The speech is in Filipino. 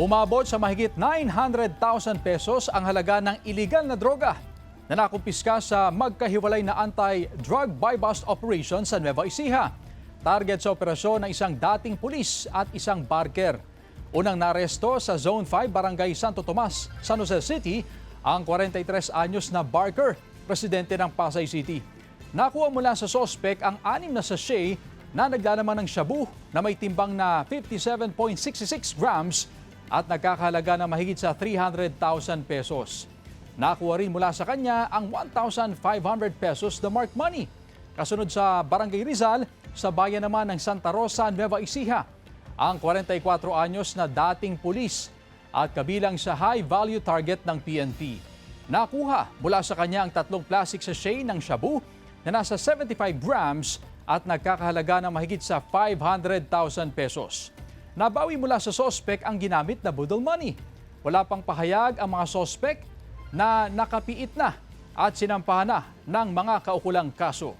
Umabot sa mahigit 900,000 pesos ang halaga ng iligal na droga na nakumpiska sa magkahiwalay na anti-drug buy-bust operation sa Nueva Ecija. Target sa operasyon ng isang dating pulis at isang barker. Unang naresto sa Zone 5, Barangay Santo Tomas, San Jose City, ang 43 anyos na barker, presidente ng Pasay City. Nakuha mula sa sospek ang 6 na sachet na naglalaman ng shabu na may timbang na 57.66 grams at nagkakahalaga na mahigit sa 300,000 pesos. Nakuha rin mula sa kanya ang 1,500 pesos na marked money. Kasunod sa Barangay Rizal, sa bayan naman ng Santa Rosa, Nueva Ecija, ang 44 anyos na dating pulis at kabilang sa high-value target ng PNP. Nakuha mula sa kanya ang 3 plastic sachet ng shabu na nasa 75 grams at nagkakahalaga ng mahigit sa 500,000 pesos. Nabawi mula sa sospek ang ginamit na budol money. Wala pang pahayag ang mga sospek na nakapiit na at sinampahan na ng mga kaukulang kaso.